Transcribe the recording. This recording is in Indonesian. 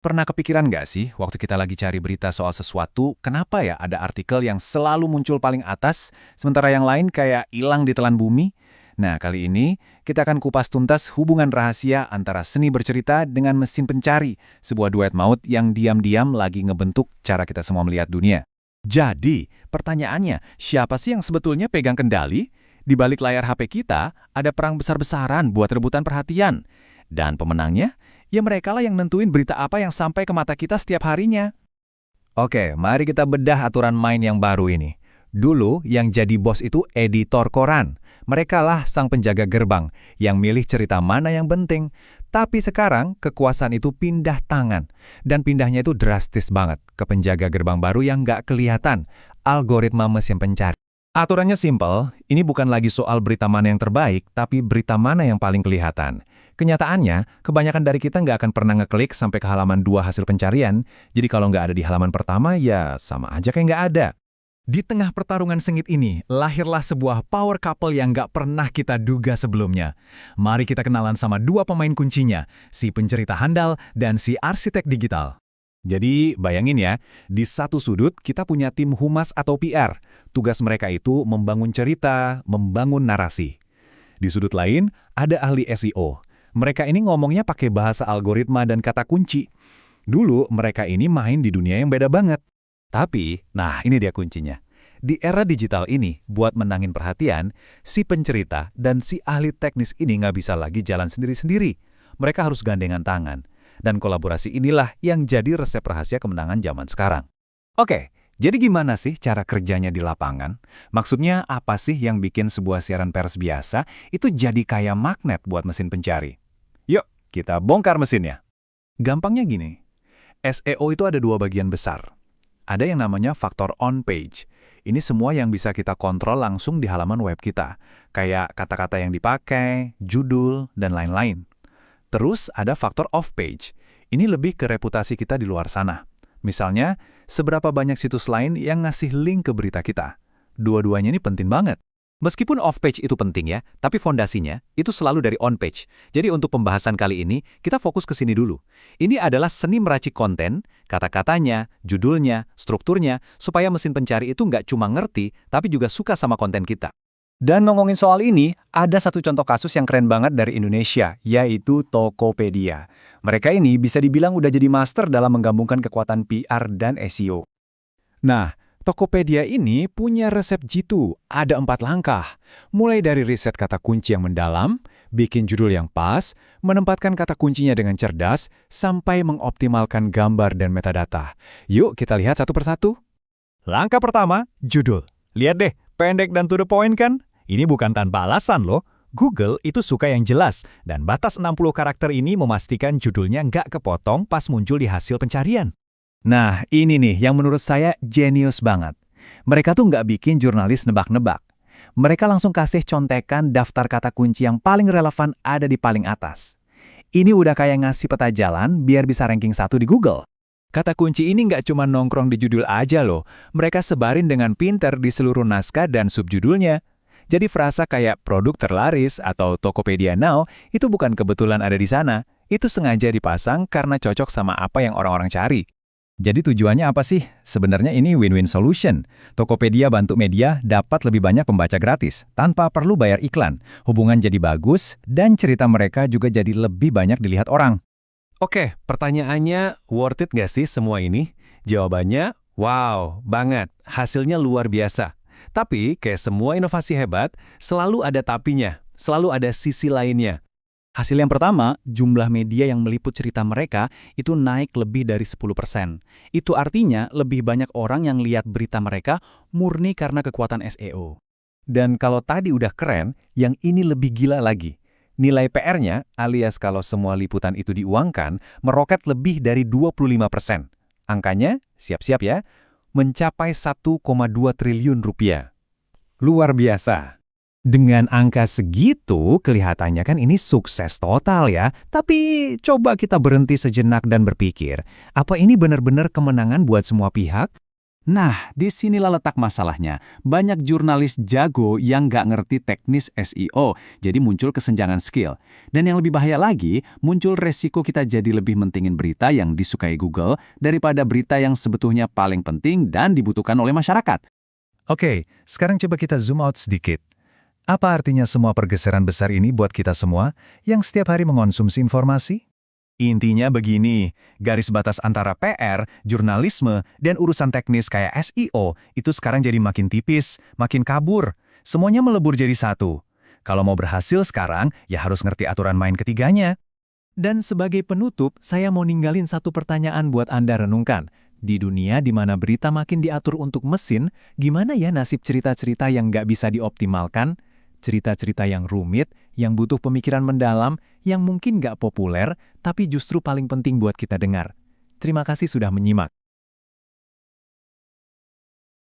Pernah kepikiran nggak sih, waktu kita lagi cari berita soal sesuatu, kenapa ya ada artikel yang selalu muncul paling atas, sementara yang lain kayak hilang di telan bumi? Nah, kali ini kita akan kupas tuntas hubungan rahasia antara seni bercerita dengan mesin pencari, sebuah duet maut yang diam-diam lagi ngebentuk cara kita semua melihat dunia. Jadi, pertanyaannya, siapa sih yang sebetulnya pegang kendali? Di balik layar HP kita, ada perang besar-besaran buat rebutan perhatian. Dan pemenangnya, ya mereka lah yang nentuin berita apa yang sampai ke mata kita setiap harinya. Oke, mari kita bedah aturan main yang baru ini. Dulu, yang jadi bos itu editor koran. Mereka lah sang penjaga gerbang, yang milih cerita mana yang penting. Tapi sekarang, kekuasaan itu pindah tangan. Dan pindahnya itu drastis banget ke penjaga gerbang baru yang nggak kelihatan, algoritma mesin pencari. Aturannya simpel, ini bukan lagi soal berita mana yang terbaik, tapi berita mana yang paling kelihatan. Kenyataannya, kebanyakan dari kita nggak akan pernah ngeklik sampai ke halaman 2 hasil pencarian, jadi kalau nggak ada di halaman pertama, ya sama aja kayak nggak ada. Di tengah pertarungan sengit ini, lahirlah sebuah power couple yang nggak pernah kita duga sebelumnya. Mari kita kenalan sama dua pemain kuncinya, si pencerita handal dan si arsitek digital. Jadi, bayangin ya, di satu sudut kita punya tim humas atau PR. Tugas mereka itu membangun cerita, membangun narasi. Di sudut lain, ada ahli SEO. Mereka ini ngomongnya pakai bahasa algoritma dan kata kunci. Dulu, mereka ini main di dunia yang beda banget. Tapi, nah ini dia kuncinya. Di era digital ini, buat menangin perhatian, si pencerita dan si ahli teknis ini nggak bisa lagi jalan sendiri-sendiri. Mereka harus gandengan tangan. Dan kolaborasi inilah yang jadi resep rahasia kemenangan zaman sekarang. Oke, jadi gimana sih cara kerjanya di lapangan? Maksudnya apa sih yang bikin sebuah siaran pers biasa itu jadi kayak magnet buat mesin pencari? Yuk, kita bongkar mesinnya. Gampangnya gini, SEO itu ada dua bagian besar. Ada yang namanya faktor on page. Ini semua yang bisa kita kontrol langsung di halaman web kita, kayak kata-kata yang dipakai, judul, dan lain-lain. Terus ada faktor off-page. Ini lebih ke reputasi kita di luar sana. Misalnya, seberapa banyak situs lain yang ngasih link ke berita kita. Dua-duanya ini penting banget. Meskipun off-page itu penting ya, tapi fondasinya itu selalu dari on-page. Jadi untuk pembahasan kali ini, kita fokus ke sini dulu. Ini adalah seni meracik konten, kata-katanya, judulnya, strukturnya, supaya mesin pencari itu nggak cuma ngerti, tapi juga suka sama konten kita. Dan ngomongin soal ini, ada satu contoh kasus yang keren banget dari Indonesia, yaitu Tokopedia. Mereka ini bisa dibilang udah jadi master dalam menggabungkan kekuatan PR dan SEO. Nah, Tokopedia ini punya resep jitu, ada 4 langkah. Mulai dari riset kata kunci yang mendalam, bikin judul yang pas, menempatkan kata kuncinya dengan cerdas, sampai mengoptimalkan gambar dan metadata. Yuk kita lihat satu persatu. Langkah pertama, judul. Lihat deh, pendek dan to the point kan? Ini bukan tanpa alasan loh. Google itu suka yang jelas, dan batas 60 karakter ini memastikan judulnya nggak kepotong pas muncul di hasil pencarian. Nah, ini nih yang menurut saya jenius banget. Mereka tuh nggak bikin jurnalis nebak-nebak. Mereka langsung kasih contekan daftar kata kunci yang paling relevan ada di paling atas. Ini udah kayak ngasih peta jalan biar bisa ranking 1 di Google. Kata kunci ini nggak cuma nongkrong di judul aja loh. Mereka sebarin dengan pinter di seluruh naskah dan subjudulnya. Jadi frasa kayak produk terlaris atau Tokopedia Now itu bukan kebetulan ada di sana. Itu sengaja dipasang karena cocok sama apa yang orang-orang cari. Jadi tujuannya apa sih? Sebenarnya ini win-win solution. Tokopedia bantu media dapat lebih banyak pembaca gratis, tanpa perlu bayar iklan. Hubungan jadi bagus, dan cerita mereka juga jadi lebih banyak dilihat orang. Oke, pertanyaannya, worth it nggak sih semua ini? Jawabannya, wow, banget. Hasilnya luar biasa. Tapi, kayak semua inovasi hebat, selalu ada tapinya, selalu ada sisi lainnya. Hasil yang pertama, jumlah media yang meliput cerita mereka itu naik lebih dari 10%. Itu artinya lebih banyak orang yang lihat berita mereka murni karena kekuatan SEO. Dan kalau tadi udah keren, yang ini lebih gila lagi. Nilai PR-nya, alias kalau semua liputan itu diuangkan, meroket lebih dari 25%. Angkanya, siap-siap ya, mencapai 1,2 triliun rupiah. Luar biasa. Dengan angka segitu, kelihatannya kan ini sukses total ya. Tapi coba kita berhenti sejenak dan berpikir, apa ini benar-benar kemenangan buat semua pihak? Nah, disinilah letak masalahnya. Banyak jurnalis jago yang nggak ngerti teknis SEO, jadi muncul kesenjangan skill. Dan yang lebih bahaya lagi, muncul resiko kita jadi lebih mentingin berita yang disukai Google daripada berita yang sebetulnya paling penting dan dibutuhkan oleh masyarakat. Oke, sekarang coba kita zoom out sedikit. Apa artinya semua pergeseran besar ini buat kita semua yang setiap hari mengonsumsi informasi? Intinya begini, garis batas antara PR, jurnalisme, dan urusan teknis kayak SEO itu sekarang jadi makin tipis, makin kabur. Semuanya melebur jadi satu. Kalau mau berhasil sekarang, ya harus ngerti aturan main ketiganya. Dan sebagai penutup, saya mau ninggalin satu pertanyaan buat Anda renungkan. Di dunia di mana berita makin diatur untuk mesin, gimana ya nasib cerita-cerita yang nggak bisa dioptimalkan? Cerita-cerita yang rumit, yang butuh pemikiran mendalam, yang mungkin nggak populer, tapi justru paling penting buat kita dengar. Terima kasih sudah menyimak.